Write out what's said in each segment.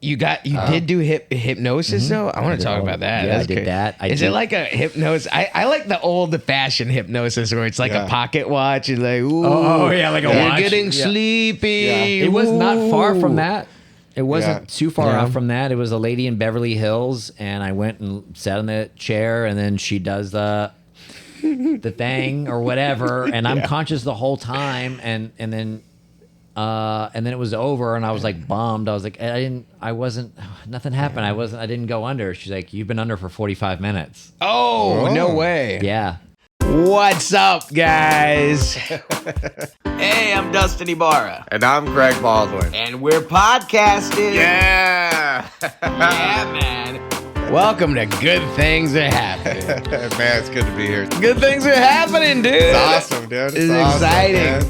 You did do hypnosis though? I want to talk about that. Yeah, I did that. Is it like a hypnosis? I like the old-fashioned hypnosis where it's like a pocket watch and like, ooh, like a you're watch. getting sleepy. Yeah. It was not far from that. It wasn't Yeah. too far off from that. It was a lady in Beverly Hills, and I went and sat in the chair, and then she does the thing or whatever, and I'm conscious the whole time, and then it was over, and I was like bummed. I was like, nothing happened. I didn't go under. She's like, you've been under for 45 minutes. Oh, no way. Yeah. What's up, guys? Hey, I'm Dustin Ibarra. And I'm Greg Baldwin. And we're podcasting. Yeah. Yeah, man. Welcome to Good Things Are Happening. Man, it's good to be here. Good things are happening, dude. It's awesome, dude. It's awesome, exciting. man.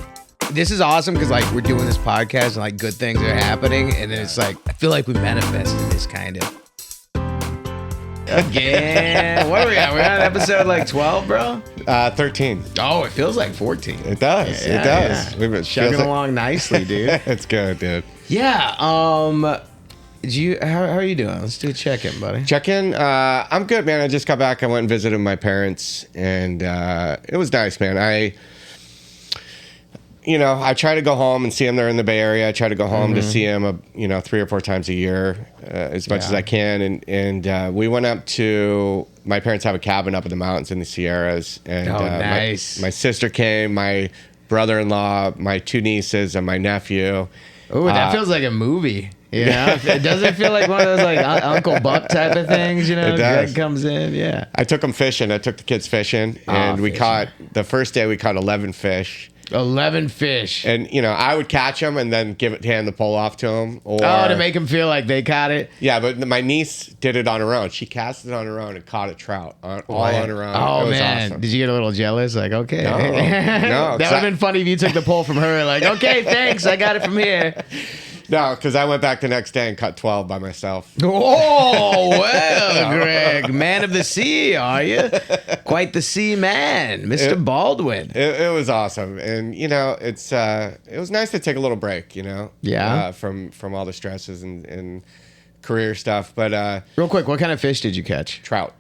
This is awesome because like we're doing this podcast and like good things are happening, and then it's like I feel like we manifested this kind of. Again, what are we at? We're on episode like 12, bro. 13. Oh, it feels like 14. It does. Yeah, it does. yeah. We've been Chugging along nicely, dude. It's good, dude. Yeah. How are you doing? Let's do a check-in, buddy. Check in. I'm good, man. I just got back. I went and visited my parents, and it was nice, man. I try to go home and see them. They're in the Bay Area. I try to go home to see them, 3 or 4 times a year, as much as I can. And we went up to my parents have a cabin up in the mountains in the Sierras. And nice. My sister came, my brother-in-law, my 2 nieces, and my nephew. Oh, that feels like a movie. You know, it doesn't feel like one of those like Uncle Buck type of things. You know, It does. Greg comes in. Yeah. I took them fishing. I took the kids fishing, and we caught the first day. We caught 11 fish. 11 fish. And, I would catch them and then hand the pole off to them. Or, to make them feel like they caught it? Yeah, but my niece did it on her own. She cast it on her own and caught a trout all on her own. Oh, it was man. awesome. Did you get a little jealous? Like, okay. No. That would have been funny if you took the pole from her. Like, okay, thanks. I got it from here. No, because I went back the next day and caught 12 by myself. Oh, well, Greg. Man of the sea, are you? Quite the sea man, Mr. Baldwin. It was awesome. And, it was nice to take a little break, Yeah. from all the stresses and career stuff. But Real quick, what kind of fish did you catch? trout.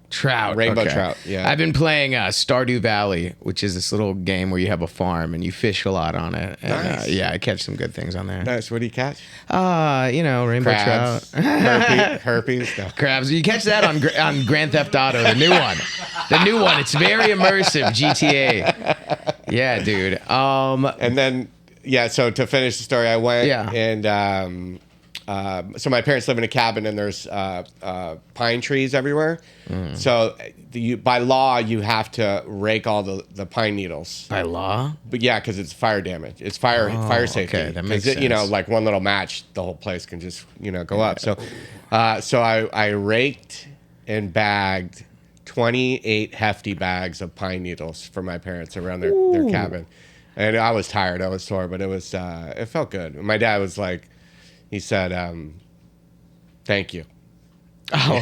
Rainbow trout, yeah. I've been playing Stardew Valley, which is this little game where you have a farm and you fish a lot on it. And, Nice. I catch some good things on there. Nice. What do you catch? Rainbow Crabs. trout. Herpes. No. Crabs. You catch that on Grand Theft Auto, the new one. The new one. It's very immersive, GTA. Yeah, dude. And then, so to finish the story, I went and so my parents live in a cabin and there's pine trees everywhere. So by law, you have to rake all the pine needles. By law? But yeah, because it's fire damage. It's fire safety. Okay, that makes sense. Like one little match, the whole place can just, go up. So I raked and bagged 28 hefty bags of pine needles for my parents around their cabin. And I was tired. I was sore, but it felt good. My dad was like, he said, thank you. Oh.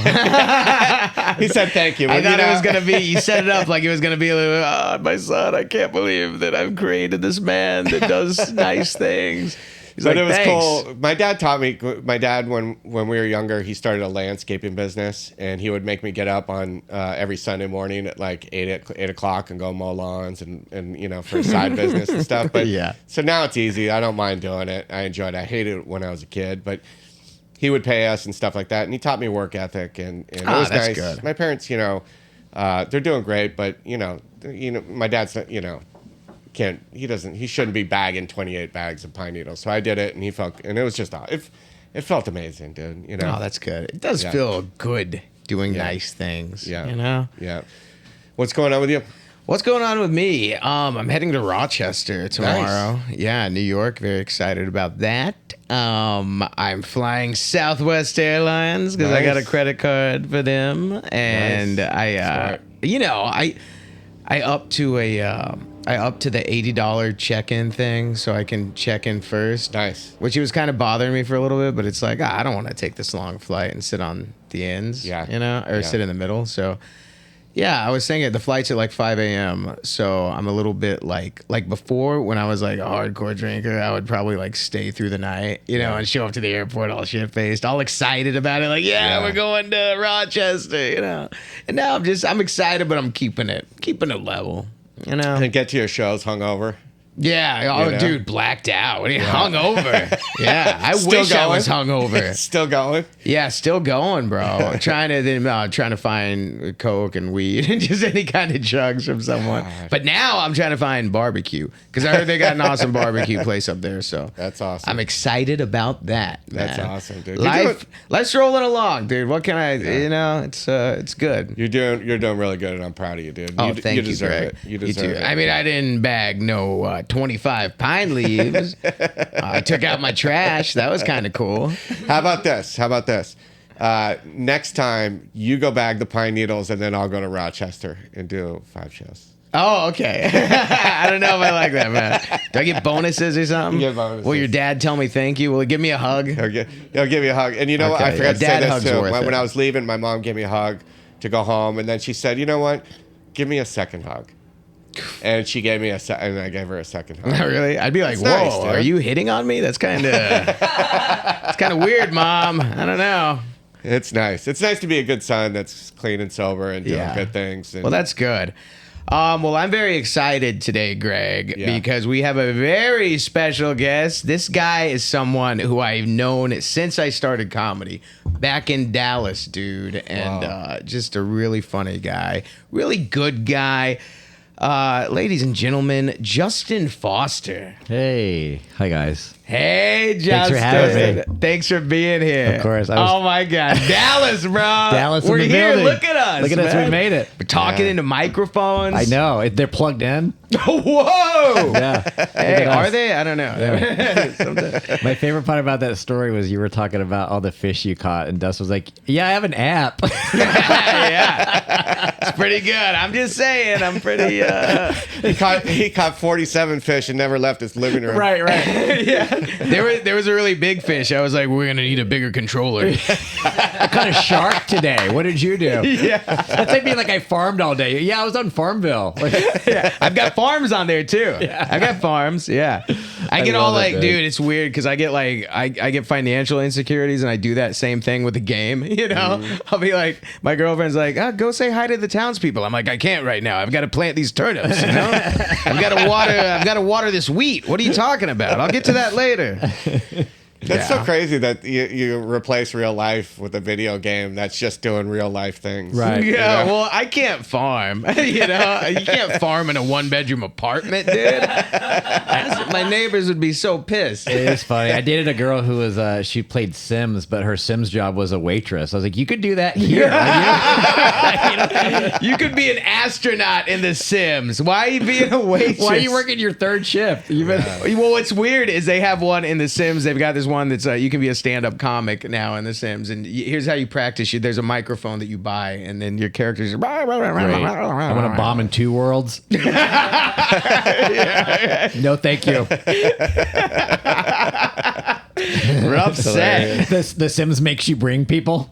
He said thank you. I thought it was going to be, you set it up like it was going to be, my son, I can't believe that I've created this man that does nice things. He's But like, it was thanks. cool. My dad taught me. My dad, when we were younger, he started a landscaping business, and he would make me get up on every Sunday morning at like 8 o'clock and go mow lawns and for a side business and stuff. But Yeah. So now it's easy. I don't mind doing it. I enjoy it. I hated it when I was a kid, but he would pay us and stuff like that, and he taught me work ethic, and it was that's nice. good. My parents, they're doing great, but my dad's not, he shouldn't be bagging 28 bags of pine needles. So I did it, and it was just, it felt amazing, dude. Oh, that's good. It does feel good doing nice things. Yeah. Yeah. What's going on with you? What's going on with me? I'm heading to Rochester tomorrow. Nice. Yeah, New York. Very excited about that. I'm flying Southwest Airlines because I got a credit card for them, and Nice. I up to the $80 check-in thing so I can check in first. Nice. Which it was kind of bothering me for a little bit, but it's like, I don't want to take this long flight and sit on the ends, Yeah. or sit in the middle. So Yeah, I was saying it. The flight's at like 5 a.m. So I'm a little bit like before when I was like a hardcore drinker, I would probably like stay through the night, and show up to the airport all shit faced, all excited about it. Like, we're going to Rochester, And now I'm excited, but I'm keeping it level, And get to your shows hungover. Yeah. Oh, dude, blacked out. Hungover. Yeah. I wish I was hungover. Still going? Yeah, still going, bro. trying to find coke and weed and just any kind of drugs from someone. God. But now I'm trying to find barbecue because I heard they got an awesome barbecue place up there. So that's awesome. I'm excited about that. That's awesome, dude. Life's rolling along, dude. What can I? It's good. You're doing really good, and I'm proud of you, dude. Oh, thank you, deserve Greg. it. You deserve it. I mean, I didn't bag no 25 pine leaves. I took out my trash. That was kind of cool. How about this? Next time you go bag the pine needles, and then I'll go to Rochester and do 5 shows. Oh, okay. I don't know if I like that, man. Do I get bonuses or something? You get bonuses. Will your dad tell me thank you? Will he give me a hug? He'll give you a hug. And you know what? I forgot to say this too. When I was leaving, my mom gave me a hug to go home, and then she said, "You know what? Give me a second hug." And she gave me and I gave her a second hug. Really? I'd be like, "Whoa, nice, are you hitting on me?" That's kind of weird, Mom. I don't know. It's nice. It's nice to be a good son that's clean and sober and doing good things. Well, that's good. Well, I'm very excited today, Greg, because we have a very special guest. This guy is someone who I've known since I started comedy back in Dallas, dude, and just a really funny guy, really good guy. Ladies and gentlemen, Justin Foster. Hey. Hi, guys. Hey, Justin. Thanks for having me. Thanks for being here. Of course. Oh, my God. Dallas, bro. Dallas We're in the here. building. Look at us. Look at us. We made it. We're talking into microphones. I know. They're plugged in. Whoa. Yeah. Hey, are they? I don't know. Yeah. My favorite part about that story was you were talking about all the fish you caught, and Dust was like, "Yeah, I have an app." Yeah. It's pretty good. I'm just saying. I'm pretty... He caught 47 fish and never left his living room. Right. Yeah. There was a really big fish. I was like, we're going to need a bigger controller. I caught a shark today. What did you do? Yeah. That's like being like I farmed all day. Yeah, I was on Farmville. Yeah. I've got farms on there too. Yeah. I've got farms. Yeah. I get all like, dude, it's weird because I get like, I get financial insecurities and I do that same thing with the game. I'll be like, my girlfriend's like, go say hi to the townspeople. I'm like, I can't right now. I've got to plant these turnips. I've got to water this wheat. What are you talking about? I'll get to that later. That's so crazy that you replace real life with a video game that's just doing real life things. Right. Yeah, well, I can't farm. You can't farm in a 1-bedroom apartment, dude. My neighbors would be so pissed. It is funny. I dated a girl who was she played Sims, but her Sims job was a waitress. I was like, you could do that here. You could be an astronaut in The Sims. Why are you being a waitress? Why are you working your third shift? Well, what's weird is they have one in The Sims. They've got this one that's you can be a stand-up comic now in The Sims, and here's how you practice. There's a microphone that you buy, and then your characters are... I want to bomb in 2 worlds. No, thank you. We're upset. The Sims makes you bring people.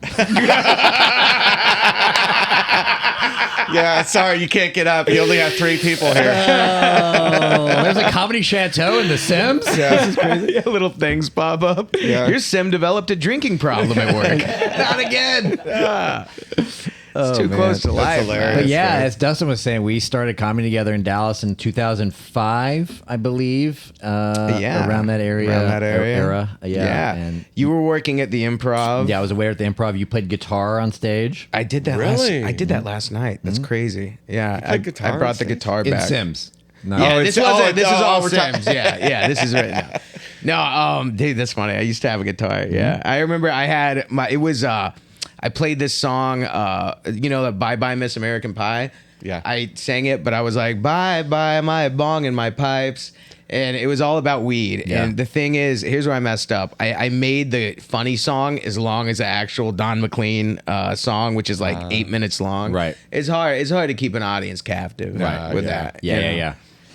Yeah, sorry, you can't get up. You only have 3 people here. Oh, there's a comedy chateau in The Sims? Yeah. This is crazy. Yeah, little things pop up. Yeah. Your sim developed a drinking problem at work. Not again. It's too close to life. hilarious. But yeah, right? as Dustin was saying, we started comedy together in Dallas in 2005, I believe. Around that area. Era. Yeah. And you were working at the Improv. Yeah, I was aware at the Improv. You played guitar on stage. I did that. Really? I did that last night. That's crazy. Yeah, played guitar I brought on the stage? guitar In back. Sims. No. Yeah, Oh, this is all Sims. Yeah, this is right now. No, dude, that's funny. I used to have a guitar. Yeah, I remember I had I played this song, the Bye Bye Miss American Pie. Yeah. I sang it, but I was like, bye bye my bong and my pipes. And it was all about weed. Yeah. And the thing is, here's where I messed up. I made the funny song as long as the actual Don McLean song, which is like 8 minutes long. Right. It's hard to keep an audience captive with that. Yeah.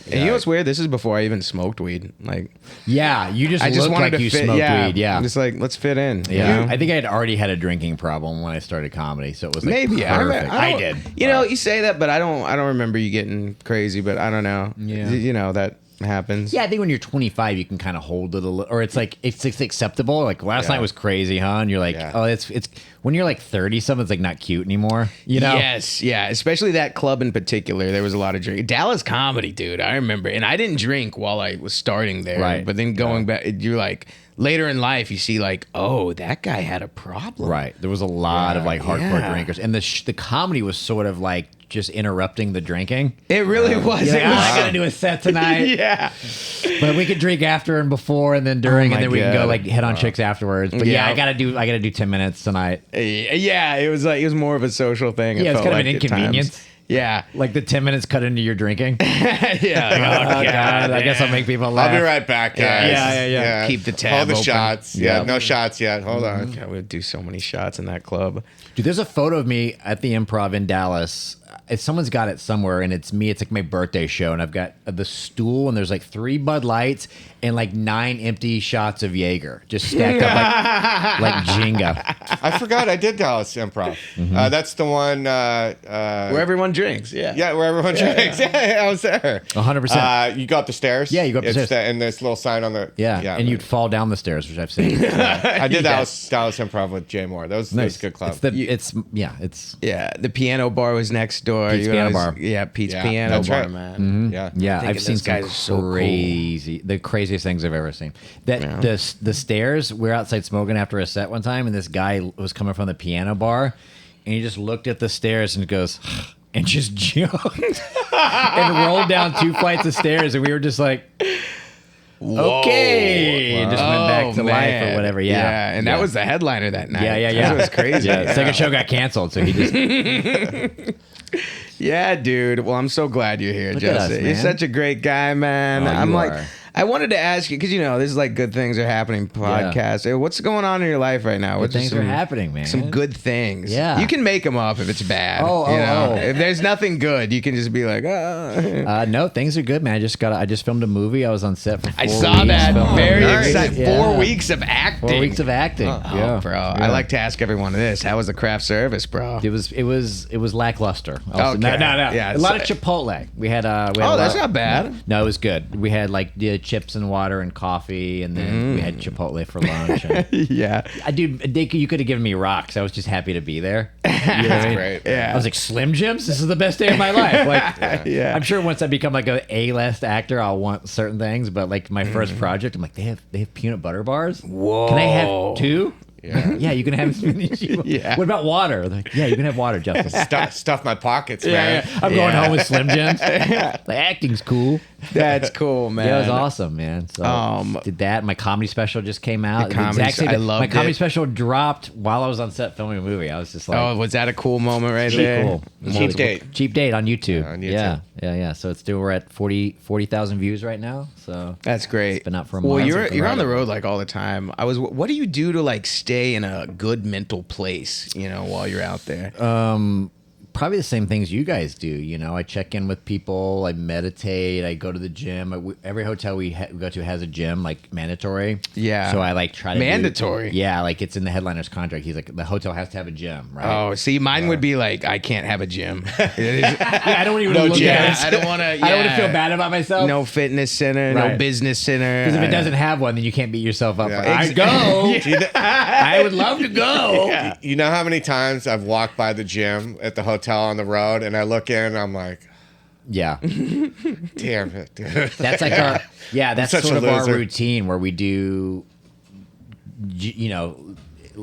And you know what's weird? This is before I even smoked weed. Like, Yeah, you just I just look wanted like to you fit. smoked Yeah, weed. Yeah. I'm just like, let's fit in. Yeah, You know? I think I had already had a drinking problem when I started comedy, so it was like Maybe perfect. I I don't- did. You know, you say that, but I don't remember you getting crazy. But I don't know. Yeah. You know that happens. Yeah, I think when you're 25, you can kind of hold it a little, or it's acceptable. Like last night was crazy, huh? And you're like, oh, it's when you're like 30, something's like not cute anymore. You know? Yes, yeah. Especially that club in particular. There was a lot of drinking. Dallas Comedy, dude. I remember, and I didn't drink while I was starting there. Right. But then going back, you're like later in life, you see like, oh, that guy had a problem. Right. There was a lot of like hardcore Yeah. drinkers, and the comedy was sort of like just interrupting the drinking. It really was. You're like, It was I gotta do a set tonight. yeah. But we could drink after and before and then during, Oh and my then we can go God. like hit on chicks afterwards. But yeah, Yeah. I gotta do 10 minutes tonight. Yeah, it was more of a social thing. Yeah, it's felt kind of an like at times. inconvenience. Yeah. Like the 10 minutes cut into your drinking. Yeah. Oh, God. I guess I'll make people laugh. I'll be right back, guys. Yeah. Keep the tab Hold the open. shots. Yeah, no shots yet. Hold on. God, we would do so many shots in that club. Dude, there's a photo of me at the Improv in Dallas. If someone's got it somewhere, and it's me. It's like my birthday show, and I've got the stool, and there's like 3 Bud Lights and like 9 empty shots of Jaeger just stacked up like Jenga. I forgot I did Dallas Improv. That's the one. Where everyone drinks. Yeah. Yeah, where everyone drinks. Yeah, I was there. 100%. You go up the stairs. Yeah, you go up the It's stairs. and this little sign on the. Yeah, and you'd fall down the stairs, which I've seen. I did Dallas Improv with Jay Moore. That was a good club. It's Yeah, the piano bar was next door. Pete's You Piano always- Bar. Yeah, Pete's Yeah, Piano that's Bar, right. man. Yeah. yeah. thinking I've seen those some guys are so cool. the craziest things I've ever seen. That the stairs. We're outside smoking after a set one time, and this guy was coming from the piano bar, and he just looked at the stairs and goes. And just jumped and rolled down 2 flights of stairs, and we were just like, okay, and just went back to life or whatever. Yeah, and that was the headliner that night. Yeah. That was crazy. Yeah, second show got canceled, so he just Yeah, dude. Well, I'm so glad you're here, Look at us, Jesse. You're man. such a great guy, man. Oh, I'm you like, are. I wanted to ask you because this is like good things are happening podcast. Hey, what's going on in your life right now? What's things are happening, man. Some good things. Yeah. you can make them up if it's bad. Oh. If there's nothing good, you can just be like, oh. no, things are good, man. I just filmed a movie. I was on set for 4 I weeks. saw that. filming Very a movie. excited. Yeah. 4 weeks of acting. 4 weeks of acting. Oh, yeah, bro. Yeah. I like to ask everyone this. How was the craft service, bro? It was lackluster. Also, Okay. No. Yeah, a lot of Chipotle. We had a Oh, that's lot- not bad. No, it was good. We had like the chips and water and coffee, and then we had Chipotle for lunch. And Yeah. you could have given me rocks. I was just happy to be there. You know what I mean? great. Yeah. I was like, Slim Jims? This is the best day of my life. Like, Yeah. I'm sure once I become like a A-list actor, I'll want certain things. But like my first project, I'm like, they have peanut butter bars. Whoa. Can I have 2? Yeah. You can have as many as you want. Yeah. What about water? Like, yeah, you can have water, Justin. Stuff my pockets, man. I'm going home with Slim Jims. Like, acting's cool. That's cool, man. Yeah, it was awesome, man. So did that. My comedy special just came out. The comedy- exact same I day. loved My comedy it. special dropped while I was on set filming a movie. I was just like, Oh, was that a cool moment right there? cool. Cheap date. Cheap date on YouTube. On YouTube. Yeah. So we're at 40,000 views right now. So That's great. It's been out for a Well, month. you're on the road like all the time. What do you do to like stay in a good mental place, while you're out there? probably the same things you guys do. You know, I check in with people, I meditate, I go to the gym. Every hotel we go to has a gym, like mandatory. Yeah. So I like try to mandatory. Yeah, like it's in the headliner's contract. He's like, the hotel has to have a gym, right? Oh, see, mine would be like, I can't have a gym. Yeah, I don't even No look gym. at it. I don't want to. I don't want to feel bad about myself. No fitness center, no Right. business center. Because if it doesn't have one, then you can't beat yourself up. Yeah. I go. I would love to go. You know how many times I've walked by the gym at the hotel on the road and I look in and I'm like, Yeah. damn it, dude. That's like our, that's such sort a of our loser. routine where we do, you know,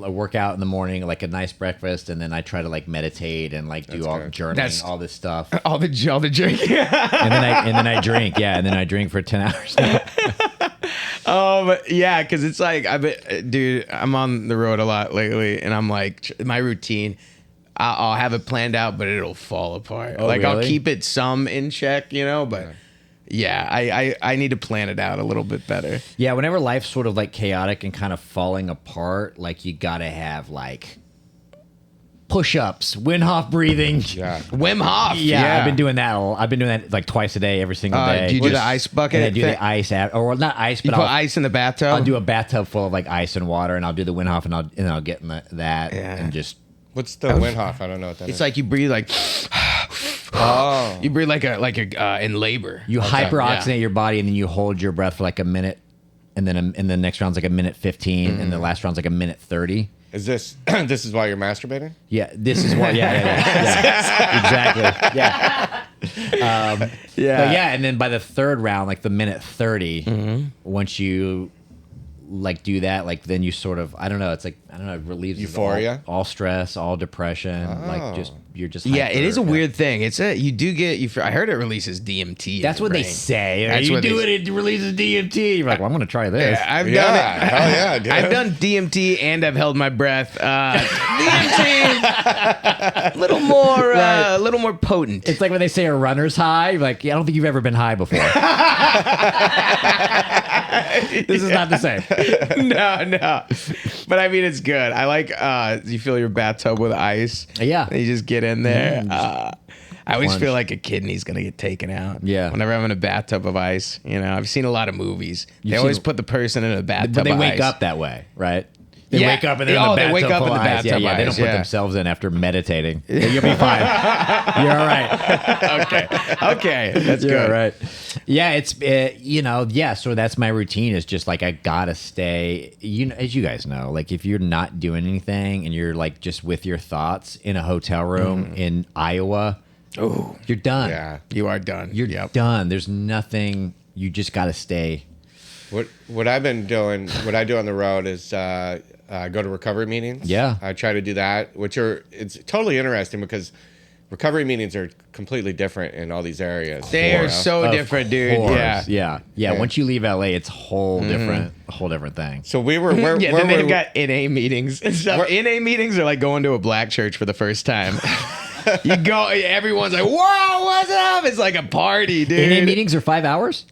a workout in the morning, like a nice breakfast, and then I try to like meditate and like do all good. journaling, That's- all this stuff, all the drink. and then I drink, and then I drink for 10 hours. Yeah, because it's like dude, I'm on the road a lot lately, and I'm like, my routine, I'll have it planned out, but it'll fall apart. Oh, like I'll really? keep it some in check, but yeah, I need to plan it out a little bit better. Yeah, whenever life's sort of like chaotic and kind of falling apart, like you gotta have like push-ups, Wim Hof breathing. Yeah. Wim Hof. Yeah, I've been doing that. I've been doing that like twice a day, every single day. Do you do the ice bucket? And I do thing? the ice, or not ice, You but put I'll ice in the bathtub? I'll do a bathtub full of like ice and water, and I'll do the Wim Hof, and I'll get in that and just. What's the Wim Hof? I don't know what that is. It's like you breathe like... Oh. You breathe like a in labor. You hyperoxygenate yeah. your body, and then you hold your breath for like a minute, and then the next round's like a minute 15, and the last round's like a minute 30. Is this this is why you're masturbating? Yeah, this is what. Yeah, exactly. Yeah. But yeah, and then by the third round, like the minute 30, once you like do that, like then you sort of, I don't know, it's like, I don't know, it relieves Euphoria? all stress, all depression, like just you're just Yeah, it is a hyper. weird thing. You do get I heard it releases DMT. in That's your what they brain. say. That's You what do they- it releases DMT. You're like, well, I'm gonna try this. I've done Yeah, it. hell yeah, dude. I've done DMT and I've held my breath. DMT, a little more potent. It's like when they say a runner's high. You're like, yeah, I don't think you've ever been high before. This is not the same. No. But I mean, it's good. I like, you fill your bathtub with ice. Yeah. And you just get in there. I always Plunge. feel like a kidney's going to get taken out. Yeah. Whenever I'm in a bathtub of ice, I've seen a lot of movies. They You've always seen- put the person in a bathtub But they of wake ice. up that way, right? They Yeah. wake up and they're Oh, in the they bathtub wake up full in the of ice. bathtub Yeah, they don't ice, put yeah. themselves in after meditating. You'll be fine. You're all right. Okay. That's You're good. all right. Yeah, it's so that's my routine. Is just like I gotta stay. As you guys know, like if you're not doing anything and you're like just with your thoughts in a hotel room in Iowa, you're done. Yeah. You are done. You're done. There's nothing. You just gotta stay. What I've been doing, what I do on the road is go to recovery meetings. Yeah. I try to do that, it's totally interesting because recovery meetings are completely different in all these areas. They are so Of different, dude. course. Yeah. Yeah. Once you leave LA, it's a whole different thing. So we were where Yeah, where then they've were- got NA meetings and stuff. NA meetings are like going to a black church for the first time. You go, everyone's like, "Whoa, what's up?" It's like a party, dude. NA meetings are 5 hours.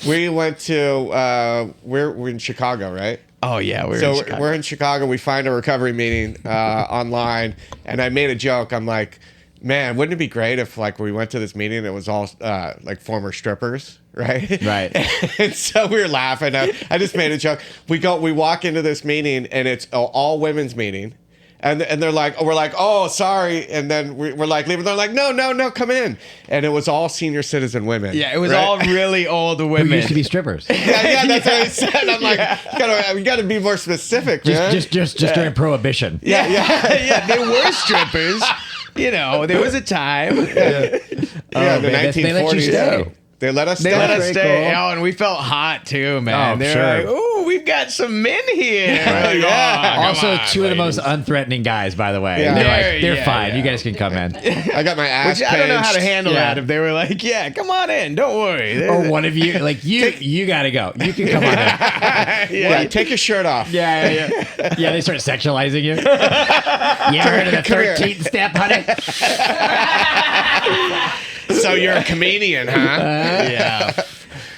we went to we're in Chicago, right? Oh yeah, We're in Chicago. We find a recovery meeting online, and I made a joke. I'm like, man, wouldn't it be great if like we went to this meeting and it was all like former strippers, right? Right. And so we were laughing. I just made a joke. We walk into this meeting and it's an all women's meeting. And they're like, we're like, oh, sorry. And then we're like, leaving. They're like, no, come in. And it was all senior citizen women. Yeah, it was right? all really old Who women. used to be strippers. Yeah, that's what I said. I'm like, we gotta be more specific, man. Just during Prohibition. yeah. Yeah, they were strippers. There was a time. Yeah, the man, they let you 1940s. stay. They let us They stay. let us very stay. cool. Oh, and we felt hot too, man. Oh, They're sure. like, "Ooh, we've got some men here." Like, Yeah. "Oh, come Also, on, two of the most ladies." unthreatening guys, by the way. Yeah. They're Yeah, fine. yeah. You guys can come in. I got my ass Which I don't know how to pinched. handle Yeah. that if they were like, "Yeah, come on in, don't worry." Or one of you, like you got to go. You can come on in. Yeah, take your shirt off. Yeah. Yeah, they start sexualizing you. You ever heard of the Come here. 13th step, honey? So you're a comedian, huh? Yeah.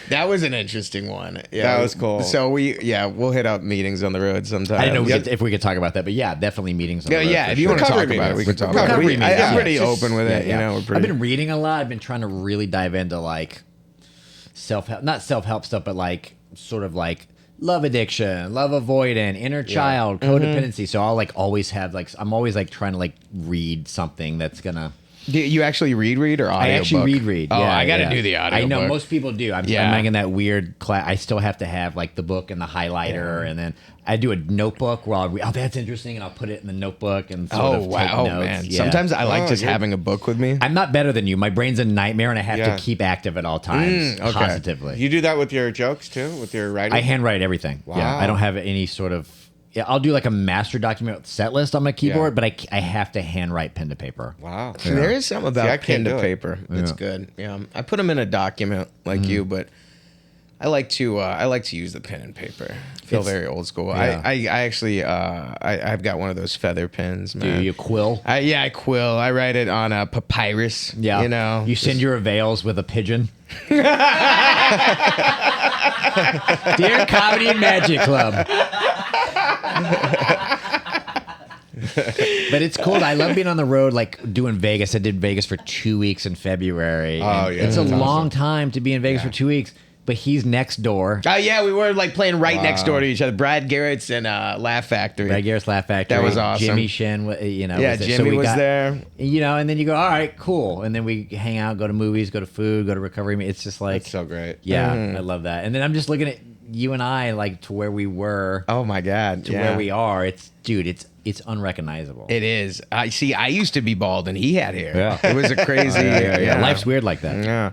That was an interesting one. Yeah, That was cool. So we'll hit up meetings on the road sometime. I didn't know Yep. if we could talk about that, but yeah, definitely meetings. On the road Yeah, for if you sure. want to talk Recovery about it, we can meetings. talk about it. Recovery meetings, I'm pretty yeah. open with it. Yeah. We're I've pretty. been reading a lot. I've been trying to really dive into like self-help, not self-help stuff, but like sort of like love addiction, love avoidant, inner child, codependency. So I'll like always have like, I'm always like trying to like read something that's gonna. Do you actually read or audio? I actually read. Oh, Yeah, I got to yeah. do the audio. I know book. most people do. I'm Yeah. like in that weird class. I still have to have like the book and the highlighter, and then I do a notebook where I'll read, oh, that's interesting, and I'll put it in the notebook and sort Oh of take wow, notes. man! Yeah. Sometimes I like Oh, just you're- having a book with me. I'm not better than you. My brain's a nightmare, and I have Yeah. to keep active at all times, okay. positively. You do that with your jokes too, with your writing. I handwrite everything. Yeah, Wow. I don't have any sort of. Yeah, I'll do like a master document set list on my keyboard, but I have to handwrite pen to paper. Wow. There is something about I pen can't do to it. paper that's good. Yeah, I put them in a document like you, but I like to use the pen and paper. I feel very old school. Yeah. I actually I've got one of those feather pens, Do man. you quill? I quill. I write it on a papyrus. Yeah, you know. You send your avails with a pigeon. Dear Comedy and Magic Club. But it's cool. I love being on the road, like doing Vegas. I did Vegas for 2 weeks in February. Oh, yeah. It's a That's long awesome. time to be in Vegas for 2 weeks. But he's next door. Oh yeah, we were like playing right next door to each other. Brad Garrett's and Laugh Factory. Brad Garrett's Laugh Factory. That was awesome. Jimmy Shin, you know. Yeah, was there. Jimmy we was there. You know, and then you go, all right, cool. And then we hang out, go to movies, go to food, go to recovery. It's just like. That's so great. Yeah, I love that. And then I'm just looking at you and I, like to where we were. Oh my God. To where we are. It's unrecognizable. It is. I see. I used to be bald, and he had hair. Yeah. It was a crazy. Yeah. Life's weird like that. Yeah.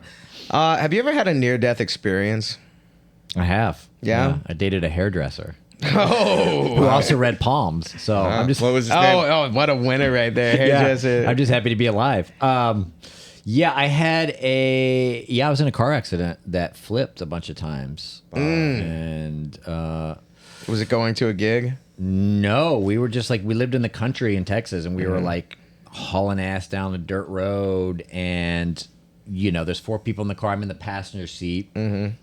Have you ever had a near-death experience? I have. Yeah? I dated a hairdresser Oh. who also read palms. So I'm just. What was his name? Oh, what a winner right there. Hairdresser. I'm just happy to be alive. Yeah, I was in a car accident that flipped a bunch of times. And Was it going to a gig? no, we were just like, we lived in the country in Texas and we were like hauling ass down a dirt road. And, you know, there's 4 people in the car. I'm in the passenger seat. And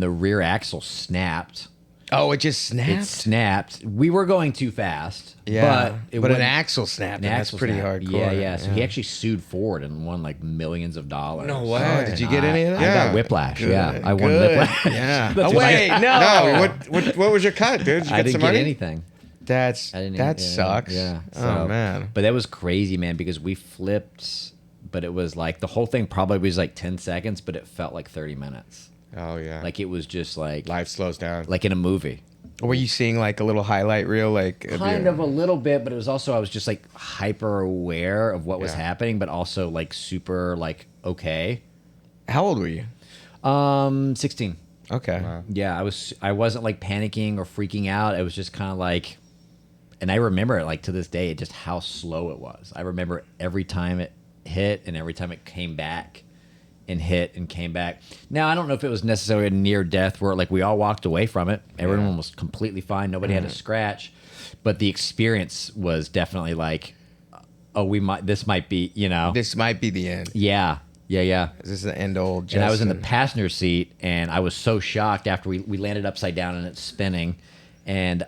the rear axle snapped. Oh, it just snapped? It snapped. We were going too fast. Yeah. But, it But an wouldn't- axle snapped. an And that's axle pretty snapped. hardcore. Yeah. So he actually sued Ford and won like millions of dollars. No way. Oh, did you get any of that? I Yeah. got whiplash. Good, Yeah, I won good. whiplash. Yeah. That's Oh, what I- wait, no. No, what was your cut, dude? Did you I get didn't some get money? anything. That Yeah, sucks. Yeah. Oh, man. But that was crazy, man, because we flipped, but it was like the whole thing probably was like 10 seconds, but it felt like 30 minutes. Oh yeah. Like it was just like Life slows down. like in a movie. Were you seeing like a little highlight reel? Like Kind of a little bit, but it was also I was just like hyper aware of what was Yeah. happening, but also like super like okay. How old were you? 16. Okay. Yeah, I wasn't like panicking or freaking out. It was just kind of like, and I remember it like to this day, just how slow it was. I remember every time it hit and every time it came back and hit and came back. Now, I don't know if it was necessarily a near death where like we all walked away from it. Everyone was completely fine. Nobody had a scratch, but the experience was definitely like, oh, this might be, you know. This might be the end. Yeah. This is the end old Justin. And I was in the passenger seat, and I was so shocked after we landed upside down and it's spinning, and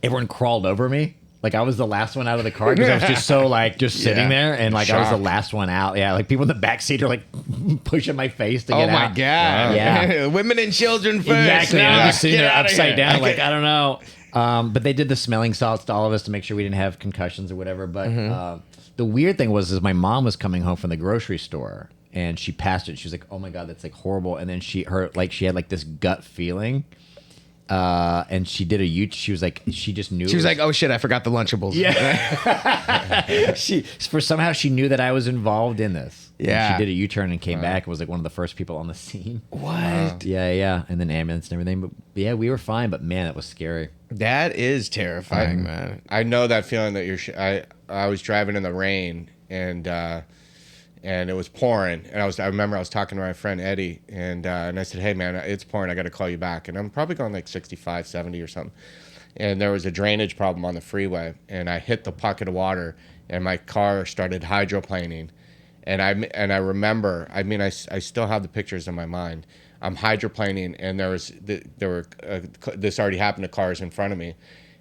everyone crawled over me. Like I was the last one out of the car because I was just so like just sitting Yeah. there, and like I was the Shocked. last one out. Yeah, like people in the back seat are like pushing my face to Oh get my out. God. Yeah. Women and children first. Exactly. And No, I'm just sitting get there outta upside here. down, like I don't know. But they did the smelling salts to all of us to make sure we didn't have concussions or whatever. But the weird thing was my mom was coming home from the grocery store and she passed it. She was like, "Oh my God, that's like horrible." And then she had like this gut feeling, and she did she was like, she just knew. She was like, oh shit, I forgot the Lunchables. Yeah. Somehow she knew that I was involved in this. And Yeah. she did a U-turn and came back and was like one of the first people on the scene. What? Yeah. And then ambulance and everything. But yeah, we were fine. But man, that was scary. That is terrifying, man. I know that feeling that you're. I was driving in the rain and it was pouring, and I remember I was talking to my friend Eddie, and I said, "Hey man, it's pouring. I got to call you back." And I'm probably going like 65, 70 or something. And there was a drainage problem on the freeway, and I hit the pocket of water, and my car started hydroplaning. And I remember, I mean, I still have the pictures in my mind. I'm hydroplaning, and this already happened to cars in front of me,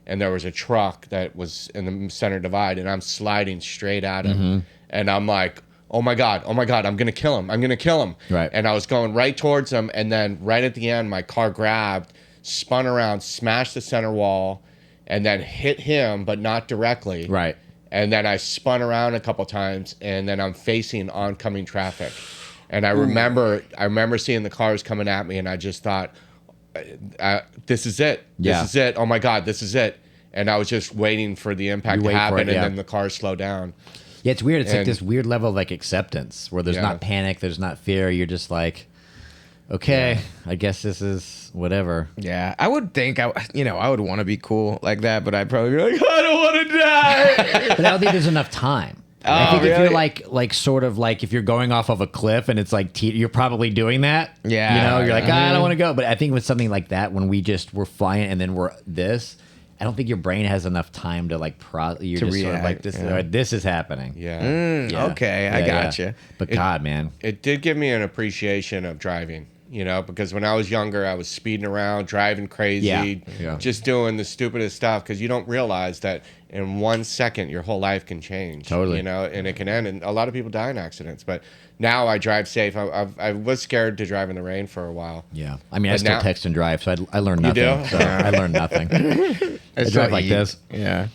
and there was a truck that was in the center divide, and I'm sliding straight at him, and I'm like, oh my God, I'm gonna kill him. Right. And I was going right towards him, and then right at the end, my car grabbed, spun around, smashed the center wall, and then hit him, but not directly. Right. And then I spun around a couple times, and then I'm facing oncoming traffic. And I remember seeing the cars coming at me, and I just thought, this is it. Yeah. This is it. Oh my God, this is it. And I was just waiting for the impact to wait for happen, it, yeah. and then the cars slow down. Yeah, it's weird. It's like And- this weird level of like acceptance where there's Yeah. not panic, there's not fear. You're just like, okay, I guess this is whatever. Yeah, I would think I would want to be cool like that, but I'd probably be like, I don't want to die. But I don't think there's enough time. I Oh, think if really? you're like sort of like if you're going off of a cliff and it's like you're probably doing that. Yeah. You know, you're like, I don't want to go. But I think with something like that, when we're flying and then we're this, I don't think your brain has enough time to like you're To just sort of like react, this. yeah. This is happening. Yeah. Yeah. Okay, I Yeah, gotcha. But God, man. It did give me an appreciation of driving. because when I was younger, I was speeding around, driving crazy, just doing the stupidest stuff because you don't realize that in 1 second, your whole life can change. Totally. And it can end. And a lot of people die in accidents. But now I drive safe. I was scared to drive in the rain for a while. Yeah. I mean, I But still now- text and drive, so I learned nothing. do? So I learned nothing. I drive like this. Yeah.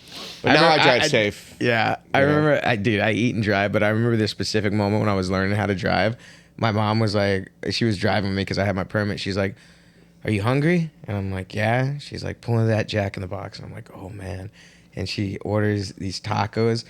But now I drive safe. Yeah, I remember. I eat and drive, but I remember this specific moment when I was learning how to drive. My mom was like, she was driving me because I had my permit. She's like, "Are you hungry?" And I'm like, "Yeah." She's like, "Pull in that Jack in the Box." And I'm like, "Oh man!" And she orders these tacos,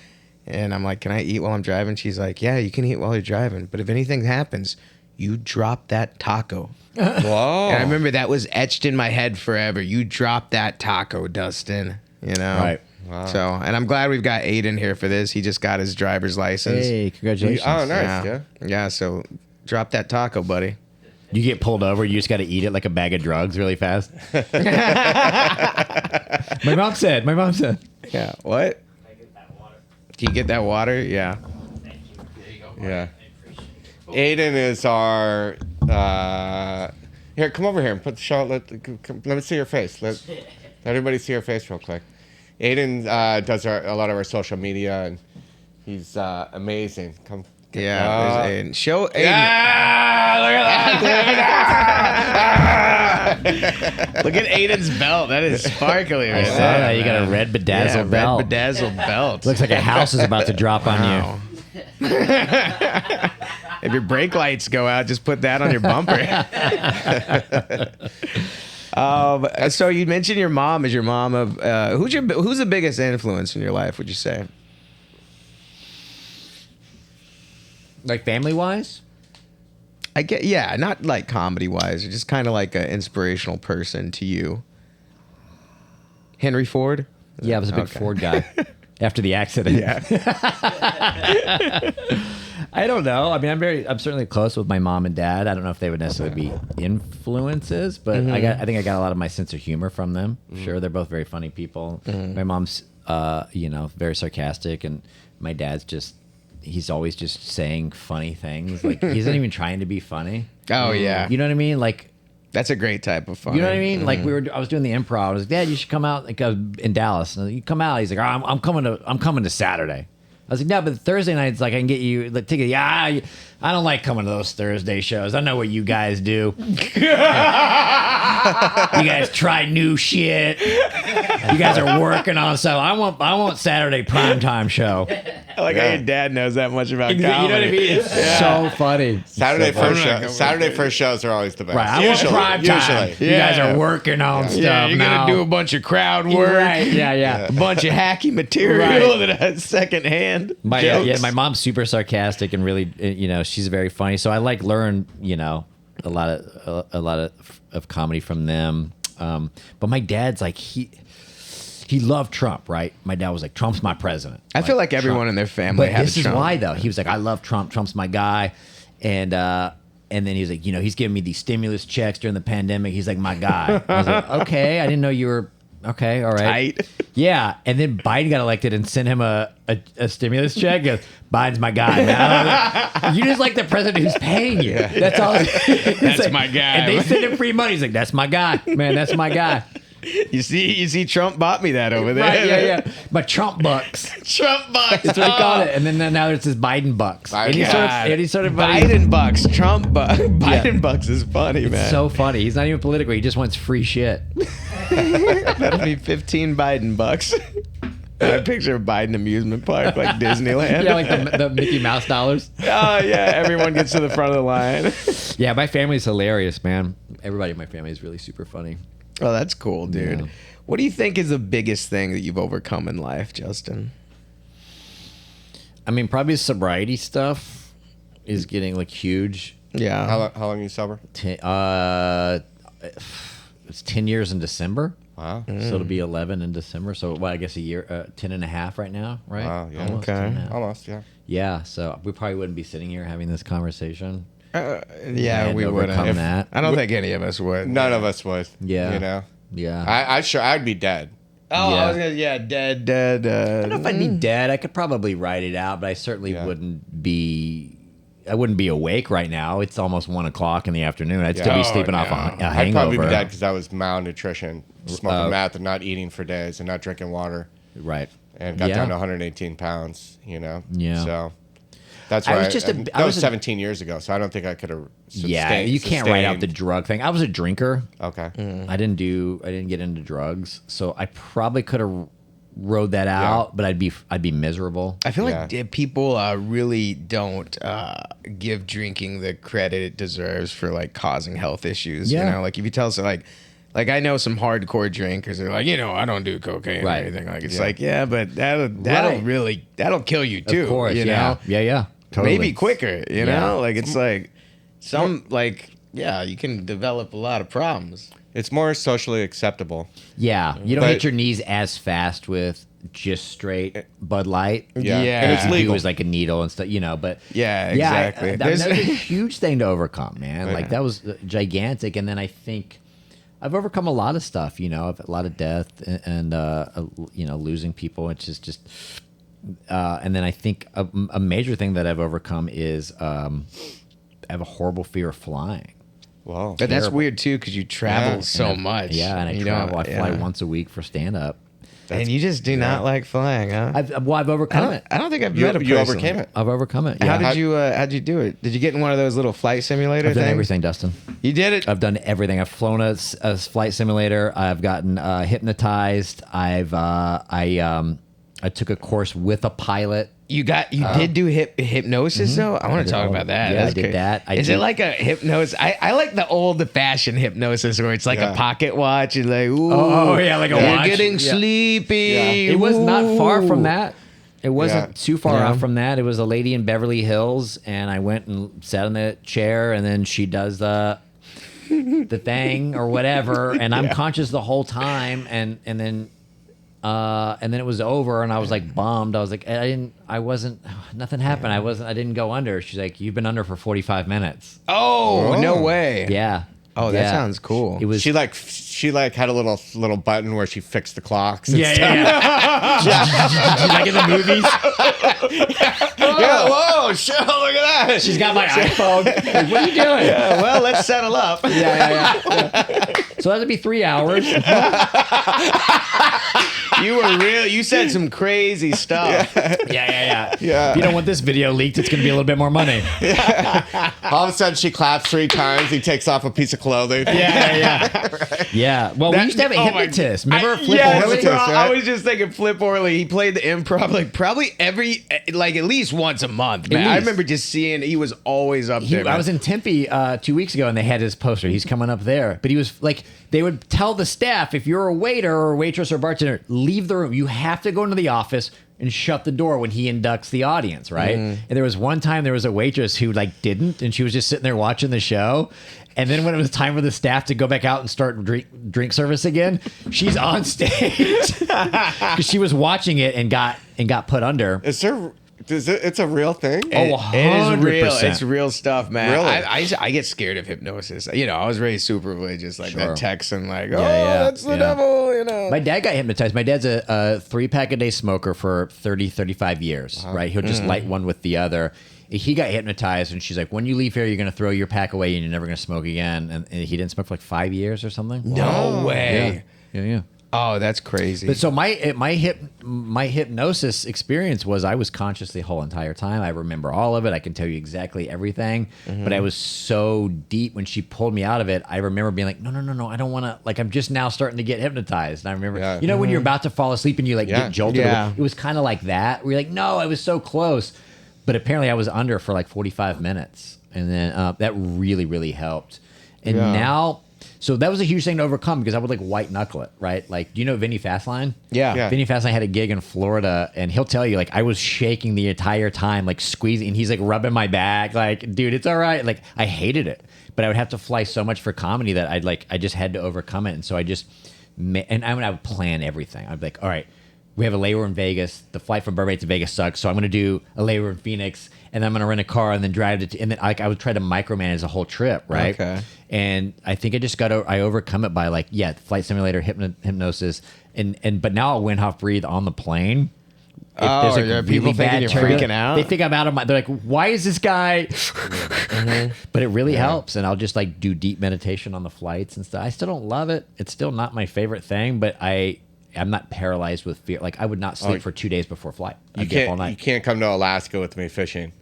and I'm like, "Can I eat while I'm driving?" She's like, "Yeah, you can eat while you're driving, but if anything happens, you drop that taco." Whoa. And I remember that was etched in my head forever. You drop that taco, Dustin. Right. Wow. So, and I'm glad we've got Aiden here for this. He just got his driver's license. Hey, congratulations. Oh, nice. Yeah. Yeah, so drop that taco, buddy. You get pulled over, you just got to eat it like a bag of drugs really fast. My mom said. Yeah, what? Do you get that water? Yeah. Yeah. Aiden is our. Here, come over here and put the show. Let me see your face. Let everybody see your face real quick. Aiden does a lot of our social media, and he's amazing. Come. Yeah, there's Aiden. Show Aiden. Yeah, look at that. Look at Aiden's belt. That is sparkly right Oh, there. you got a red bedazzled red belt. bedazzled belt. Looks like a house is about to drop on you. If your brake lights go out, just put that on your bumper. So you mentioned your mom. Is your mom of who's the biggest influence in your life? Would you say? Like family wise? I get not like comedy wise, just kind of like an inspirational person to you. Henry Ford. Yeah, I was a big Okay. Ford guy after the accident. Yeah. I don't know. I mean, I'm certainly close with my mom and dad. I don't know if they would necessarily be influences, but I think I got a lot of my sense of humor from them. Sure, they're both very funny people. My mom's, very sarcastic, and my dad's he's always just saying funny things. Like he's not even trying to be funny. Oh yeah. You know what I mean? Like, That's a great type of fun. you know what I mean? Like I was doing the improv. I was like, Dad, you should come out. Like I was in Dallas. And you come out. He's like, oh, I'm coming to Saturday. I was like, no, but Thursday night, it's like I can get you the ticket. Yeah, I don't like coming to those Thursday shows. I know what you guys do. You guys try new shit. You guys are working on stuff. I want Saturday primetime show. I like how your dad knows that much about comedy. You know what I mean? It's so funny. Saturday So funny. first shows are always the best. Right, I want prime time. You guys are working on stuff Yeah, you're now. gonna do a bunch of crowd work. Right, yeah. A bunch of hacky material Right. that has secondhand jokes. My mom's super sarcastic and really, she's very funny. So I learn, a lot of comedy from them. But my dad's like he loved Trump, right? My dad was like, Trump's my president. I feel like everyone Trump. in their family But has this is Trump. why though. He was like, I love Trump. Trump's my guy, and then he was like, he's giving me these stimulus checks during the pandemic. He's like my guy. I was like, okay, I didn't know you were. Okay, all right. Tight. Yeah, and then Biden got elected and sent him a stimulus check. He goes, Biden's my guy, man. You just like the president who's paying you. That's all. That's my guy. And they send him free money. He's like, that's my guy, man. That's my guy. You see, Trump bought me that over there. Right? Yeah. But Trump bucks. Trump bucks. That's what he called it. And then now there's this Biden bucks. Any sort of Biden bucks. Trump bucks. Biden bucks is funny, man. So funny. He's not even political. He just wants free shit. That'll be 15 Biden bucks. I picture a Biden amusement park like Disneyland. Yeah, like the Mickey Mouse dollars. Oh yeah, everyone gets to the front of the line. Yeah, my family's hilarious, man. Everybody in my family is really super funny. Oh, that's cool, dude. Yeah. What do you think is the biggest thing that you've overcome in life, Justin? I mean, probably sobriety stuff is getting like huge. Yeah. How long are you sober? It's 10 years in December. Wow. So it'll be 11 in December. So, I guess a year, 10 and a half right now, right? Wow, yeah. Almost Okay. 10 and a half. Almost, yeah. Yeah, so we probably wouldn't be sitting here having this conversation. Yeah, And we wouldn't. overcome that. I don't think any of us would. None of us would. Yeah. You know? Yeah. I'd be dead. Oh, Yeah. I was gonna, dead. I don't know if I'd be dead. I could probably write it out, but I certainly wouldn't be. I wouldn't be awake right now. It's almost 1 o'clock in the afternoon. I'd still be sleeping off a hangover. I'd probably be dead because I was malnutrition, smoking meth and not eating for days and not drinking water. Right. And got down to 118 pounds, you know? Yeah. So that's why I was 17 years ago, so I don't think I could have you can't write out the drug thing. I was a drinker. Okay. I didn't get into drugs, so I probably could have rode that out, but I'd be miserable. I feel like people really don't give drinking the credit it deserves for like causing health issues. Yeah. You know, like if you tell us like I know some hardcore drinkers are like, I don't do cocaine or anything. Like it's like, but that'll kill you too. Of course, you know? Yeah. Totally. Maybe quicker, you know? Like it's like you can develop a lot of problems. It's more socially acceptable. Yeah, you don't hit your knees as fast with just straight Bud Light. Yeah. And it's legal. It was like a needle and stuff, but exactly. That was a huge thing to overcome, man. Like that was gigantic. And then I think I've overcome a lot of stuff, I've had a lot of death and losing people. It's just and then I think a major thing that I've overcome is I have a horrible fear of flying. Wow. But that's weird too because you travel so much. Yeah, and I travel. I fly once a week for stand up. And you just do not like flying, huh? I've overcome it. I don't think I've met a person. You overcame it. I've overcome it. Yeah. How'd you do it? Did you get in one of those little flight simulator I've things? done everything, Dustin. You did it? I've done everything. I've flown a flight simulator. I've gotten hypnotized. I took a course with a pilot. You did do hypnosis though? I want to talk about that. Yeah, I did that. Is it like a hypnosis? I like the old fashioned hypnosis where it's like a pocket watch and like, ooh, like a watch. You're getting sleepy. Yeah. It was not far from that. It wasn't too far off from that. It was a lady in Beverly Hills, and I went and sat in the chair, and then she does the thing or whatever, and I'm conscious the whole time, and then it was over, and I was like bummed. I was like, nothing happened. I didn't go under. She's like, you've been under for 45 minutes. Oh, no way. Yeah. Oh, that sounds cool. It was. She had a little button where she fixed the clocks. And Yeah. Like in the movies. Whoa, show, look at that. She's got my iPhone. Like, what are you doing? Yeah, well, let's settle up. Yeah. So that'd be 3 hours. You said some crazy stuff. Yeah. If you don't want this video leaked, it's going to be a little bit more money. All of a sudden, she claps 3 times. He takes off a piece of clothing. Yeah. Yeah. Well, we used to have a hypnotist. Remember Flip Orley? I was just thinking Flip Orley. He played the Improv like probably at least once a month. Man, I remember just seeing he was always up there. I was in Tempe 2 weeks ago, and they had his poster. He's coming up there, but he was like, they would tell the staff, if you're a waiter or a waitress or bartender, leave the room. You have to go into the office and shut the door when he inducts the audience, right? And there was one time there was a waitress who didn't, and she was just sitting there watching the show. And then when it was time for the staff to go back out and start drink service again, she's on stage because she was watching it and got put under. It's a real thing? It is real. 100%. It's real stuff, man. Really? I get scared of hypnosis. I was raised super religious, like that Texan, like, that's the devil, My dad got hypnotized. My dad's a 3-pack-a-day smoker for 35 years, right? He'll just light one with the other. He got hypnotized, and she's like, when you leave here, you're going to throw your pack away, and you're never going to smoke again. And he didn't smoke for like 5 years or something. No way. Yeah. Oh, that's crazy. But so my hypnosis experience was I was conscious the whole entire time. I remember all of it. I can tell you exactly everything. But I was so deep when she pulled me out of it. I remember being like, no, I don't want to. Like, I'm just now starting to get hypnotized. And I remember, when you're about to fall asleep and you get jolted. Yeah. It was kind of like that. Where you're like, no, I was so close. But apparently I was under for like 45 minutes. And then that really, really helped. And now... So that was a huge thing to overcome because I would like white knuckle it, right? Like, do you know Vinny Fastline? Yeah. Vinny Fastline had a gig in Florida, and he'll tell you, like, I was shaking the entire time, like squeezing, and he's like rubbing my back, like, dude, it's all right. Like, I hated it, but I would have to fly so much for comedy that I just had to overcome it. And so I would plan everything. I'd be like, all right, we have a layover in Vegas. The flight from Burbank to Vegas sucks, so I'm going to do a layover in Phoenix, and then I'm going to rent a car and then drive to, and then I would try to micromanage the whole trip, right? Okay. And I think I overcome it by flight simulator, hypnosis, but now I'll win half breathe on the plane. Oh, there's are people thinking you're turbulence, freaking out? They think I'm out of my. They're like, "Why is this guy?" But it really helps, and I'll just like do deep meditation on the flights and stuff. I still don't love it. It's still not my favorite thing, but I'm not paralyzed with fear. Like I would not sleep for 2 days before flight. You can't come to Alaska with me fishing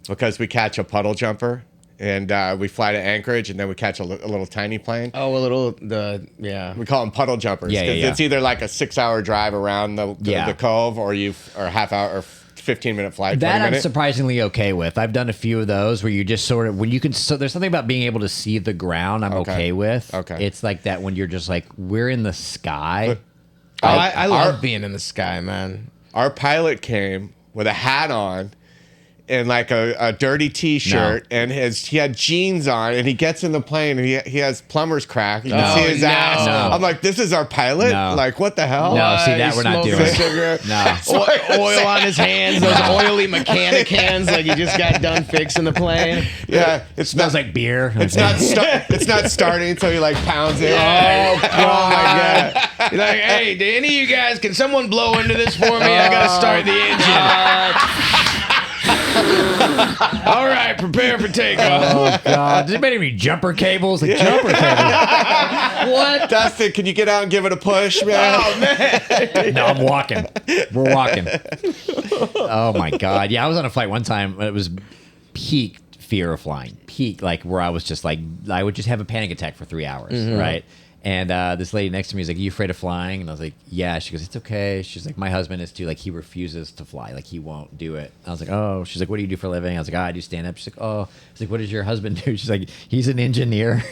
because we catch a puddle jumper and we fly to Anchorage and then we catch a little tiny plane. Oh, We call them puddle jumpers. Yeah. It's either like a 6-hour drive around the cove or a half hour or 15-minute flight. That I'm surprisingly okay with. I've done a few of those where you just sort of so there's something about being able to see the ground I'm okay with. Okay. It's like that when you're just like we're in the sky. I love being in the sky, man. Our pilot came with a hat on and like a dirty T-shirt, and he had jeans on, and he gets in the plane, and he has plumber's crack. You can see his ass. No. I'm like, this is our pilot? No. Like, what the hell? No, see that we're not doing. No. Oil on his hands, those oily mechanic hands, like he just got done fixing the plane. Yeah, It smells like beer. It's not starting until he like pounds it. Oh my god! You're like, hey, do any of you guys? Can someone blow into this for me? I gotta start the engine. All right, prepare for takeoff. Oh god! Does anybody have any jumper cables? Like jumper cables? What? Dustin, can you get out and give it a push, man? Oh man! No, I'm walking. We're walking. Oh my god! Yeah, I was on a flight one time. It was peak fear of flying. Peak, like where I was just like I would just have a panic attack for 3 hours, right? And this lady next to me was like, "Are you afraid of flying?" And I was like, "Yeah." She goes, "It's okay." She's like, "My husband is too. Like, he refuses to fly. Like, he won't do it." I was like, "Oh." She's like, "What do you do for a living?" I was like, "Oh, I do stand up." She's like, "Oh." I was like, "What does your husband do?" She's like, "He's an engineer.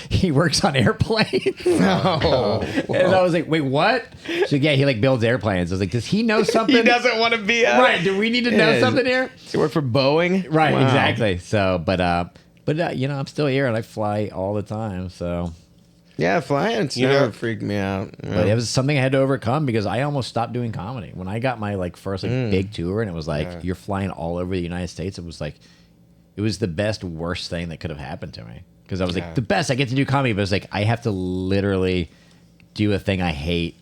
He works on airplanes." Oh, and I was like, "Wait, what?" She's like, "Yeah, he like builds airplanes." I was like, "Does he know something?" he doesn't want to be Right? Do we need to know something here? Does he work for Boeing? Right, Wow. exactly. So, but you know, I'm still here and I fly all the time. So. Yeah, flying's never freaked me out. But it was something I had to overcome because I almost stopped doing comedy. When I got my like first like big tour and it was like you're flying all over the United States, it was the best worst thing that could have happened to me. Because I was like the best I get to do comedy, but it's like I have to literally do a thing I hate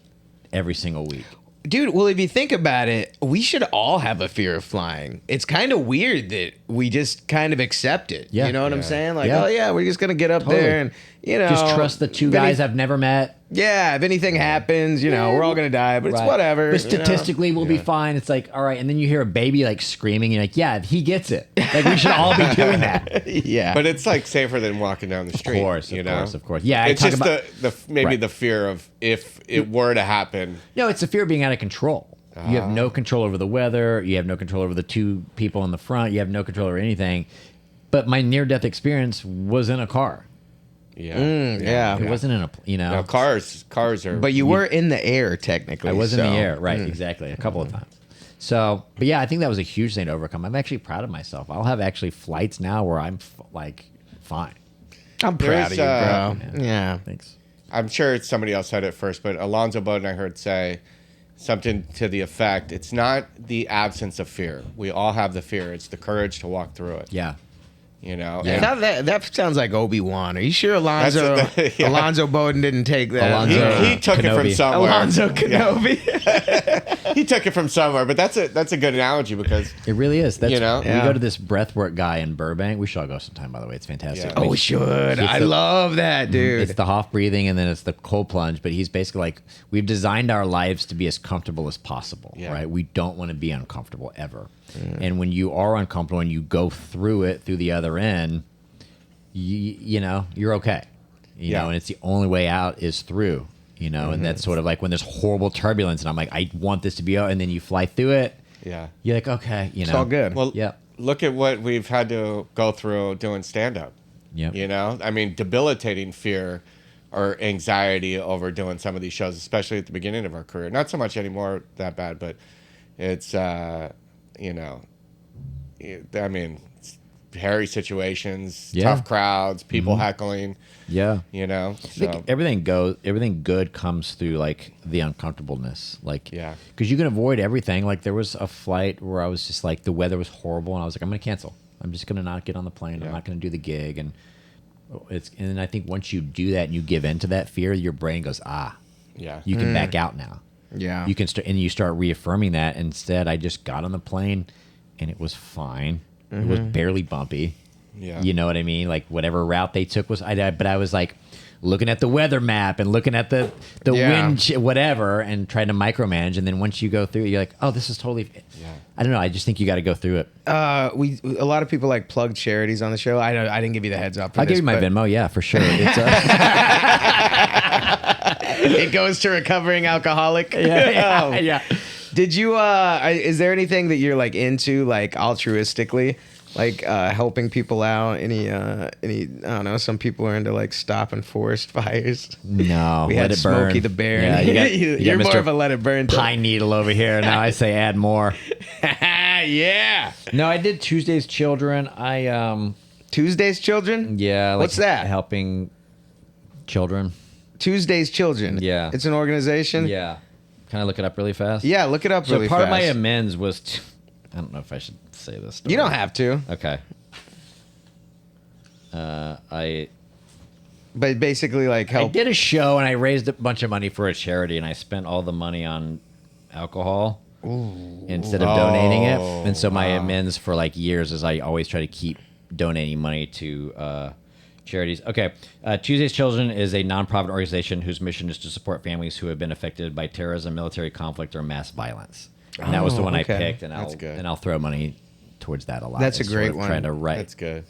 every single week. Dude, well, if you think about it, we should all have a fear of flying. It's kind of weird that we just kind of accept it. Yeah. You know what I'm saying? Like, Yeah. oh yeah, we're just gonna get up there and Just trust the two guys I've never met. Yeah, if anything happens, we're all gonna die, but it's whatever. But statistically, we'll be fine. It's like, all right, and then you hear a baby like screaming, you're like, yeah, he gets it. Like we should all be doing that. Yeah, But it's like safer than walking down the street. Of course. Yeah, It's just maybe the fear of if it were to happen. No, it's the fear of being out of control. You have no control over the weather. You have no control over the two people in the front. You have no control over anything. But my near-death experience was in a car. Yeah. It wasn't in a, No, cars are. but you were in the air technically. I was in the air, right? Exactly, a couple of times. So, but yeah, I think that was a huge thing to overcome. I'm actually proud of myself. I'll have actually flights now where I'm like fine. I'm proud of you, bro. Yeah, Thanks. I'm sure somebody else said it first, but Alonzo Bowden I heard say something to the effect, it's not the absence of fear. We all have the fear. It's the courage to walk through it. Yeah. That sounds like Obi-Wan. Are you sure Alonzo Bowden didn't take that? Alonzo He took it from somewhere. Alonzo Kenobi. He took it from somewhere, but that's a good analogy because It really is. That's, You know? We go to this breathwork guy in Burbank. We should all go sometime, by the way. It's fantastic. Yeah. Oh, we should. I love that, dude. It's the Hoff breathing and then it's the cold plunge. But he's basically like, we've designed our lives to be as comfortable as possible, right? We don't want to be uncomfortable ever. And when you are uncomfortable and you go through it through the other end, you know, you're okay. You know, and it's the only way out is through. You know, and that's sort of like when there's horrible turbulence and I'm like, I want this to be out, and then you fly through it. Yeah. You're like, okay, you know. It's all good. Well, look at what we've had to go through doing stand-up. Yep. You know? I mean, debilitating fear or anxiety over doing some of these shows, especially at the beginning of our career. Not so much anymore that bad, but it's, you know, I mean, it's hairy situations, tough crowds, people heckling. Yeah. You know? I think everything good comes through like the uncomfortableness. Like, because you can avoid everything. Like there was a flight where I was just like, the weather was horrible and I was like, I'm going to cancel. I'm just going to not get on the plane. I'm not going to do the gig. And I think once you do that and you give in to that fear, your brain goes, you can back out now. Yeah. You can you start reaffirming that. Instead, I just got on the plane and it was fine. It was barely bumpy. Yeah. You know what I mean? Like whatever route they took but I was like looking at the weather map and looking at the wind, whatever, and trying to micromanage. And then once you go through it, you're like, oh, this is totally. Yeah. I don't know. I just think you got to go through it. A lot of people like plug charities on the show. I didn't give you the heads up. I'll give you my Venmo. Yeah, for sure. It's it goes to recovering alcoholic. Yeah. Did you? Is there anything that you're like into, like altruistically? Like helping people out. Any I don't know. Some people are into like stopping forest fires. No, we had let it burn. Smokey the Bear. Yeah, you got more Mr. of a let it burn Pine Needle over here. Now I say add more. Yeah. No, I did Tuesday's Children. Tuesday's Children. Yeah. Like what's that? Helping children. Tuesday's Children. Yeah. It's an organization. Yeah. Can I look it up really fast? Yeah, look it up really fast. So part of my amends was. I don't know if I should say this story. You don't have to. Okay. But basically, like, help. I did a show and I raised a bunch of money for a charity, and I spent all the money on alcohol instead of donating it. And so my amends for like years is I always try to keep donating money to charities. Okay. Tuesday's Children is a nonprofit organization whose mission is to support families who have been affected by terrorism, military conflict, or mass violence. And that was the one I picked, and I'll throw money towards that a lot. That's a great one. Trying to write. That's good.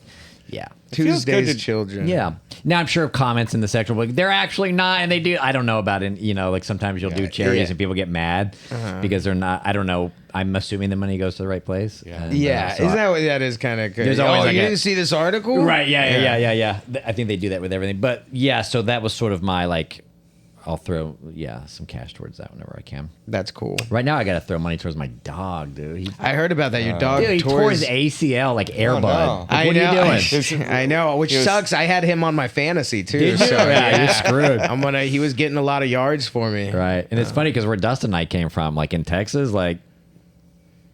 Yeah. Tuesday's Children. Yeah. Now I'm sure comments in the section will be, they're actually not, and they do. I don't know about it. You know, like sometimes you'll do charities and people get mad because they're not. I don't know. I'm assuming the money goes to the right place. Yeah. And, Isn't that what that is kind of crazy? There's always like you didn't see this article? Right. Yeah. I think they do that with everything. But yeah, so that was sort of my like. I'll throw some cash towards that whenever I can. That's cool. Right now, I got to throw money towards my dog, dude. I heard about that. Your dog he tore his ACL like Airbud. no. Like, what are you doing? I know, which sucks. I had him on my fantasy too. Did you? So, Yeah, you're screwed. He was getting a lot of yards for me. Right, and it's funny because where Dustin and I came from, like in Texas, like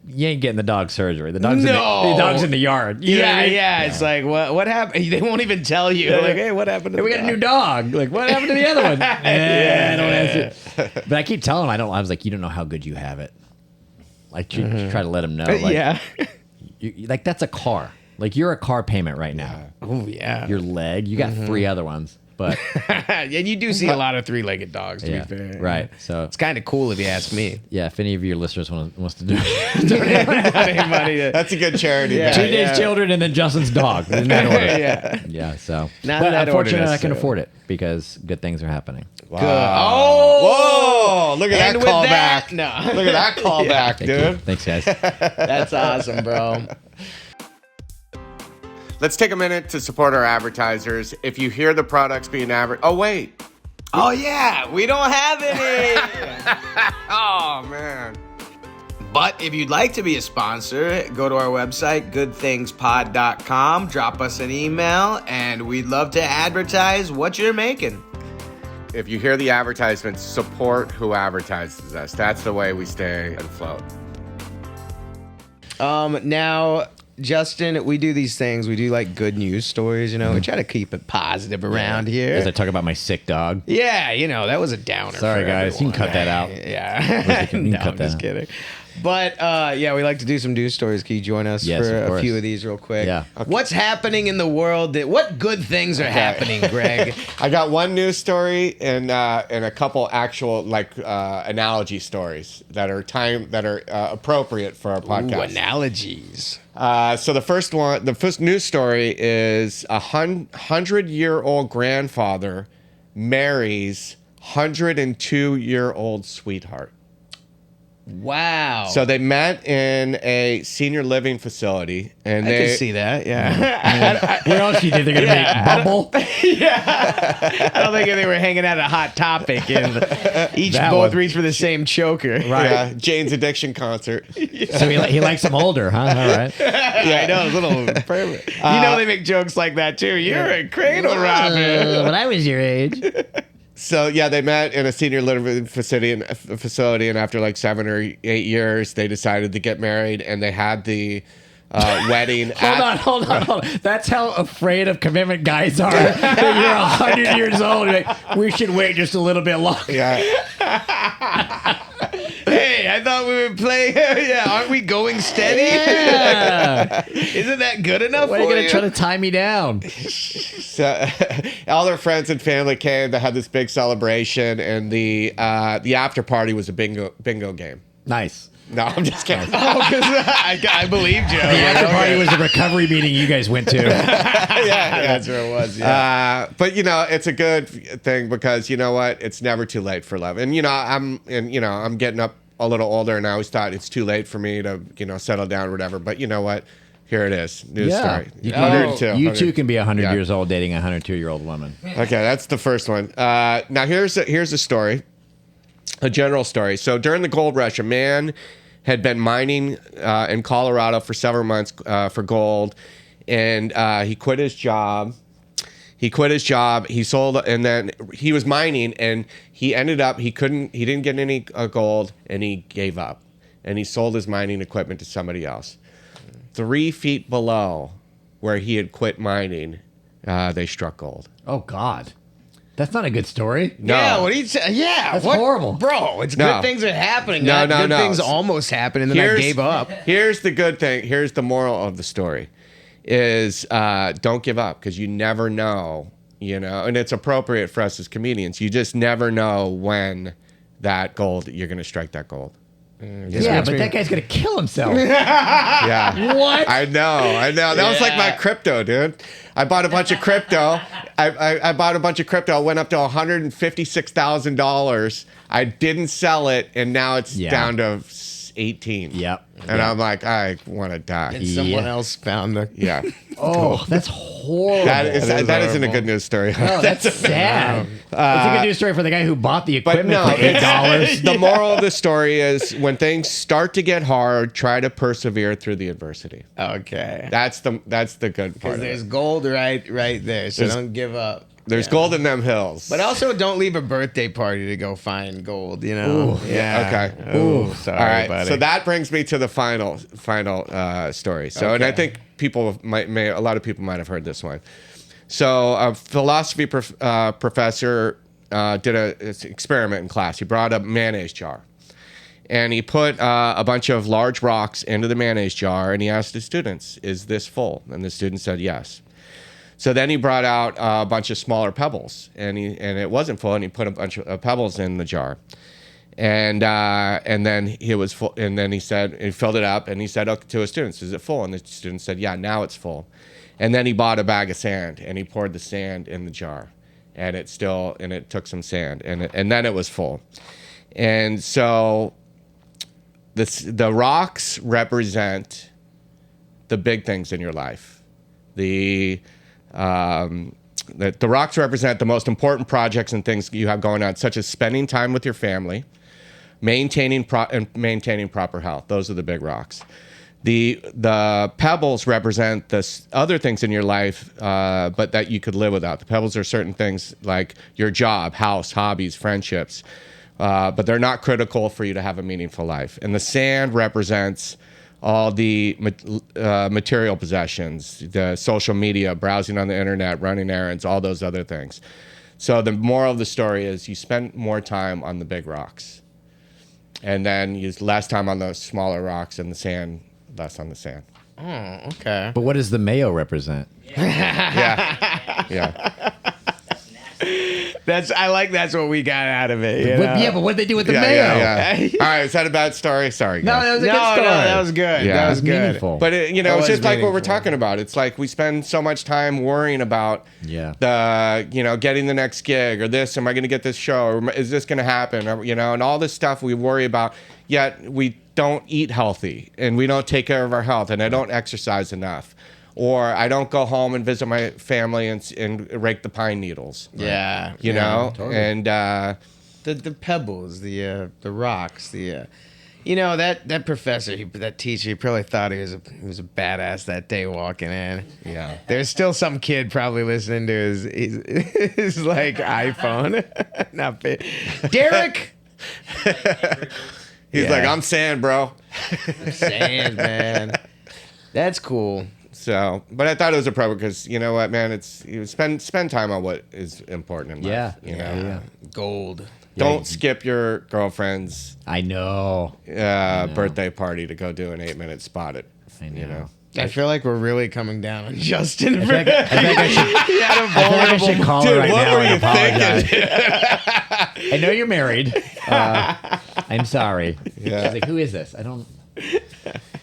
you ain't getting the dog surgery. The dog's in the yard. You know what I mean? It's like what happened? They won't even tell you. They're like, hey, what happened? We got a new dog. Like, what happened to the other one? I don't answer. But I keep telling him I was like, you don't know how good you have it. Like, try to let him know. Like, like that's a car. Like, you're a car payment right now. Oh yeah. Your leg. You got 3 other ones. But and you do see a lot of 3-legged dogs, to be fair. Right. So it's kind of cool if you ask me. Yeah, if any of your listeners wants to do That's a good charity. Yeah. Teenage children and then Justin's dog. In that order. Yeah. So, Not but in that unfortunately, order, I can afford it because good things are happening. Wow. Good. Oh, whoa! Look at that with callback. No. Look at that callback, Thank you. dude. Thanks, guys. That's awesome, bro. Let's take a minute to support our advertisers. If you hear the products being advertised, Oh yeah, we don't have any. oh man. But if you'd like to be a sponsor, go to our website, goodthingspod.com, drop us an email, and we'd love to advertise what you're making. If you hear the advertisements, support who advertises us. That's the way we stay afloat. Now, Justin, we do these things. We do like good news stories, you know. We try to keep it positive around here. As I talk about my sick dog. Yeah, you know, that was a downer. Sorry, for guys. You everyone. can cut that out. Yeah. You can No, cut I'm that just out. kidding. But we like to do some news stories. Can you join us Yes, for of a course. few of these real quick? Yeah. Okay. What's happening in the world? What good things are happening, Greg? I got one news story and a couple actual analogy stories that are appropriate for our podcast. Ooh, analogies. So the first news story is 100-year-old grandfather marries 102-year-old sweetheart. Wow. So they met in a senior living facility, and I they can see that. Yeah. What else do you think they're going to make? Bumble? I don't think they were hanging out at Hot Topic and each That both one. reach for the same choker. Right. Yeah, Jane's Addiction concert. So he likes them older, huh? All right. Yeah, I know. It's a little perfect. You know they make jokes like that too. You're a cradle robber. When I was your age. So yeah, they met in a senior living facility, and after like 7 or 8 years, they decided to get married, and they had the wedding. Hold on. That's how afraid of commitment guys are. That you're 100 years old. You're like, we should wait just a little bit longer. Yeah. thought we would play. Yeah, aren't we going steady? Yeah. Isn't that good enough? Why are you for gonna try to tie me down? So, all their friends and family came to have this big celebration, and the after party was a bingo game. Nice. No, I'm just kidding. Oh, because I believed you. The after party was a recovery meeting you guys went to. yeah, That's where it was. Yeah. But it's a good thing because you know what? It's never too late for love. And I'm getting up a little older, and I always thought it's too late for me to settle down or whatever. But you know what? Here it is. New story. You too can be 100 Yeah. years old dating a 102-year-old woman. Okay, that's the first one. Now here's a story, a general story. So during the gold rush, a man had been mining in Colorado for several months for gold, and he quit his job. He sold, and then he was mining, and he ended up he didn't get any gold, and he gave up, and he sold his mining equipment to somebody else. 3 feet below where he had quit mining, they struck gold. Oh God, that's not a good story. No. Yeah, what do you say? Yeah, That's what? horrible. Bro, it's No. good things are happening. No, Good no. things almost happened, and then I gave up. Here's the good thing. Here's the moral of the story: is don't give up, because you never know. And it's appropriate for us as comedians. You just never know when you're going to strike that gold. Yeah, but that guy's gonna kill himself. Yeah. What? I know. That was like my crypto, dude. I bought a bunch of crypto. I bought a bunch of crypto. Went up to $156,000. I didn't sell it, and now it's down to 18. Yep. And I'm like, I want to die. And someone else found the. Yeah. Oh, that's horrible. That isn't a horrible. good news story. Oh, that's sad. It's a good news story for the guy who bought the But equipment no, for $8. the moral of the story is when things start to get hard, try to persevere through the adversity. Okay. That's the good part. Because Of there's it. gold right there, so don't give up. There's gold in them hills. But also, don't leave a birthday party to go find gold. Yeah. Okay. Ooh, sorry, All right. buddy. So that brings me to the final story. So, and I think a lot of people might have heard this one. So, a philosophy professor did an experiment in class. He brought a mayonnaise jar, and he put a bunch of large rocks into the mayonnaise jar, and he asked his students, "Is this full?" And the students said yes. So then he brought out a bunch of smaller pebbles, and it wasn't full, and he put a bunch of pebbles in the jar, and then it was full, and then he filled it up, and he said to his students, "Is it full?" And the students said, "Yeah, now it's full." And then he bought a bag of sand, and he poured the sand in the jar, and it took some sand, and then it was full, and so the rocks represent the big things in your life, the rocks represent the most important projects and things you have going on, such as spending time with your family, maintaining proper health. Those are the big rocks. The pebbles represent the other things in your life, but that you could live without. The pebbles are certain things like your job, house, hobbies, friendships, but they're not critical for you to have a meaningful life. And the sand represents all the material possessions, the social media, browsing on the internet, running errands, all those other things. So the moral of the story is you spend more time on the big rocks, and then you use less time on the smaller rocks, and the sand, less on the sand. Oh, okay. But what does the mayo represent? Yeah. I like that's what we got out of it. You know? Yeah, but what did they do with the Yeah, mayo? yeah. All right, is that a bad story? Sorry, No, guys. that was a No, good story. that was good. Yeah. That was That's good. meaningful. But it's was just like what we're meaningful. talking about. It's like we spend so much time worrying about getting the next gig or this. Am I going to get this show? Or is this going to happen? Or, and all this stuff we worry about. Yet we don't eat healthy, and we don't take care of our health, and I don't exercise enough, or I don't go home and visit my family and rake the pine needles. Yeah. You know, totally. and The pebbles, the rocks, that professor, that teacher, he probably thought he was a badass that day walking in. yeah. There's still some kid probably listening to his like iPhone. Not big. Derek. He's Yeah. like, I'm sand, bro. Sand, man. That's cool. So, but I thought it was appropriate because you know what, man, you spend time on what is important in life. Yeah. You know? Yeah. Gold. Don't skip your girlfriend's I know. birthday party to go do an 8-minute spot at, I know. you know. I feel like we're really coming down on Justin. I think I should call her right now and apologize. I know you're married. I'm sorry. Yeah. She's like, who is this? I don't.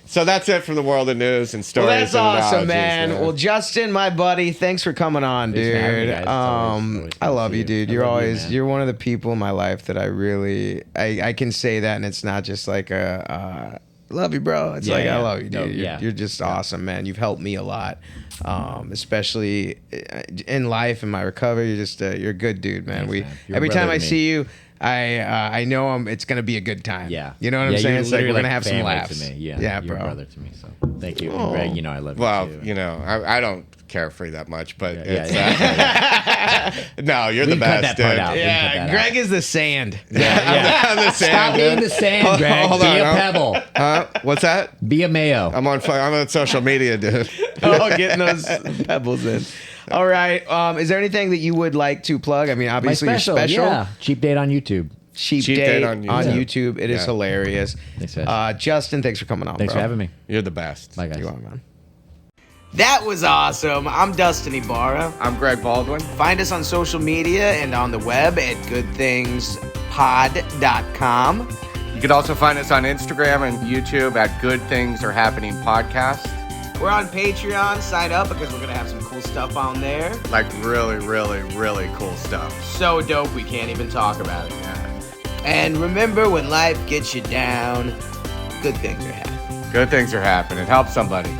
So that's it from the world of news and stories. Well, that's and awesome, analogies, man. Well, Justin, my buddy, thanks for coming on, Thanks for having me, dude. guys. It's always I good to love see you, you. dude. I You're love you, always man. you're one of the people in my life that I really I can say that, and it's not just like a love you, bro. It's like I love you, dude. No, You're just awesome, man. You've helped me a lot, especially in life and my recovery. You're just you're a good dude, man. Thanks, man. You're a Every brother time to I me. see you, I know it's gonna be a good time. Yeah. You know what I'm saying? You're It's like we're literally gonna have some family laughs. To me. Yeah, yeah, you're bro. a brother to me. So thank you, and Greg. You know I love Well, you too. you know, I don't care for you that much, but Yeah, it's no, you're We the can cut best, that part dude. out. Yeah, Greg is the sand. I'm the same, Stop being the sand, Greg. Hold Be on, a huh? pebble. Huh? What's that? Be a mayo. I'm on social media, dude. Oh, getting those pebbles in. All right. Is there anything that you would like to plug? I mean, My obviously special, your special. yeah. Cheap Date on YouTube. Cheap Cheap Date Date on on YouTube. It is Yeah. hilarious. Thanks, guys. Justin, thanks for coming on, Thanks bro. for having me. You're the best. Bye, guys. You are, man. That was awesome. I'm Dustin Ibarra. I'm Greg Baldwin. Find us on social media and on the web at goodthingspod.com. You can also find us on Instagram and YouTube at Good Things Are Happening Podcast. We're on Patreon. Sign up because we're going to have some cool stuff on there. Like really, really, really cool stuff. So dope, we can't even talk about it. And remember, when life gets you down, good things are happening. Good things are happening. Help somebody.